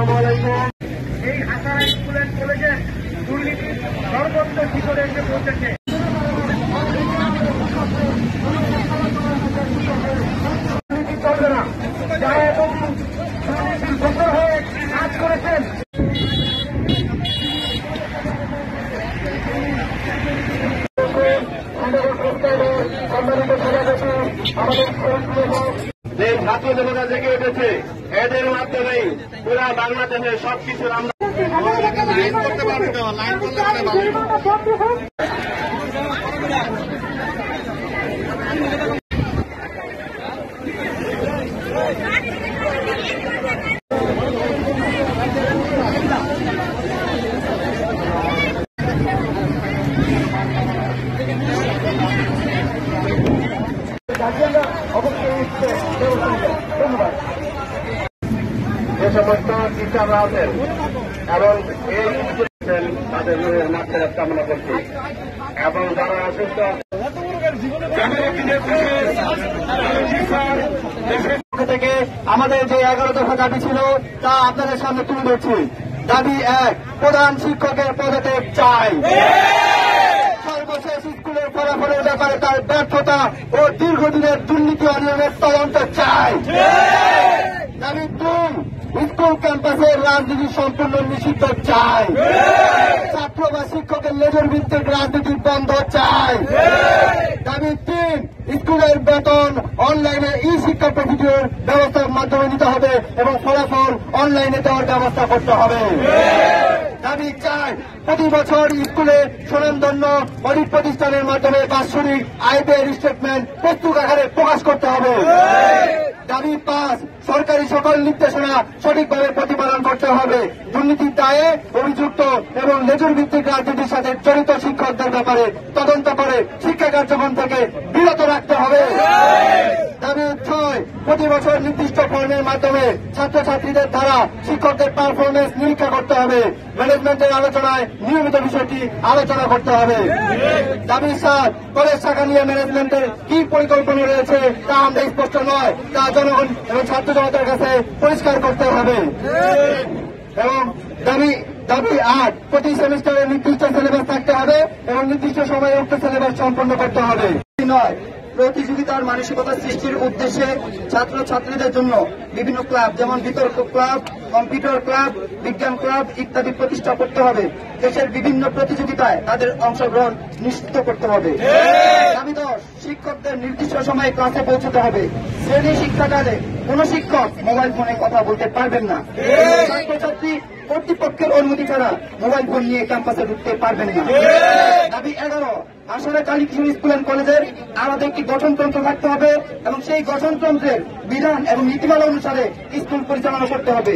আসসালামু আলাইকুম। এই হাসারা স্কুল অ্যান্ড কলেজে দুর্নীতি সর্বোচ্চ শিখরে এসে পৌঁছেছে। দুর্নীতি চলবে না, যারা এবং দুর্নীতির গোপন হয়ে কাজ করেছেন যে ছাত্র জনতা জেগে উঠেছে, এদের মাধ্যমেই পুরা বাংলাদেশের সবকিছু আমরা করতে পারবো। যে সমস্ত টিচাররা আছেন এবং এই তাদের নাচের কামনা করছি এবং যারা অসুস্থ থেকে আমাদের যে 11 দফা দাবি ছিল তা আপনাদের সামনে তুলে ধরছি। দাবি 1, প্রধান শিক্ষকের পদত্যাগ চাই। সর্বশেষ স্কুলের ফলাফলের ব্যাপারে তার ব্যর্থতা ও দীর্ঘদিনের দুর্নীতি অনিয়মের তদন্ত চাই। দাবি 2, স্কুল ক্যাম্পাসের রাজনীতি সম্পূর্ণ নিষিদ্ধ চাই। ছাত্র বা শিক্ষকের লেজর ভিত্তিক রাজনীতি বন্ধ চাই। দাবি 3, স্কুলের বেতন অনলাইনে ই শিক্ষা প্রতিটির ব্যবস্থার মাধ্যমে নিতে হবে এবং ফলাফল অনলাইনে দেওয়ার ব্যবস্থা করতে হবে। দাবি 4, প্রতি বছর স্কুলে স্বনামধন্য অডিট প্রতিষ্ঠানের মাধ্যমে বাৎসরিক আয় ব্যয়ের স্টেটমেন্ট প্রস্তুত আকারে প্রকাশ করতে হবে। দাবি 5, সরকারি সকল নির্দেশনা সঠিকভাবে প্রতিপালন করতে হবে। দুর্নীতির দায়ে অভিযুক্ত এবং লেজুর ভিত্তিক রাজনীতির সাথে জড়িত শিক্ষকদের ব্যাপারে তদন্ত করে শিক্ষা কার্যক্রম থেকে বিরত রাখতে হবে। দাবি 6, প্রতি বছর নির্দিষ্ট ফর্মের মাধ্যমে ছাত্রছাত্রীদের দ্বারা শিক্ষকদের পারফরমেন্স নিরীক্ষা করতে হবে। ম্যানেজমেন্টের আলোচনায় নিয়মিত বিষয়টি আলোচনা করতে হবে। দাবি 7, কলেজ শাখা নিয়ে ম্যানেজমেন্টের কি পরিকল্পনা রয়েছে তা আমাদের স্পষ্ট নয়, তা জনগণ এবং ছাত্র জনতার কাছে পরিষ্কার করতে হবে। এবং দাবি 8, প্রতি সেমিস্টারে নির্দিষ্ট সিলেবাস থাকতে হবে এবং নির্দিষ্ট সময়ে উক্ত সিলেবাস সম্পন্ন করতে হবে। 9, প্রতিযোগিতার মানসিকতা সৃষ্টির উদ্দেশ্যে ছাত্রছাত্রীদের জন্য বিভিন্ন ক্লাব যেমন বিতর্ক ক্লাব, কম্পিউটার ক্লাব, বিজ্ঞান ক্লাব ইত্যাদি প্রতিষ্ঠা করতে হবে। দেশের বিভিন্ন প্রতিযোগিতায় তাদের অংশগ্রহণ নিশ্চিত করতে হবে। দাবি 10, শিক্ষকদের নির্দিষ্ট সময়ে ক্লাসে পৌঁছতে হবে। শ্রেণী শিক্ষাকালে কোন শিক্ষক মোবাইল ফোনে কথা বলতে পারবেন না। ছাত্রছাত্রী কর্তৃপক্ষের অনুমতি ছাড়া মোবাইল ফোন নিয়ে ক্যাম্পাসে ঢুকতে পারবেন না। দাবি 11, আসলে কালীকিশোর স্কুল অ্যান্ড কলেজের আলাদা একটি গঠনতন্ত্র থাকতে হবে এবং সেই গঠনতন্ত্রের বিধান এবং নীতিমালা অনুসারে স্কুল পরিচালনা করতে হবে।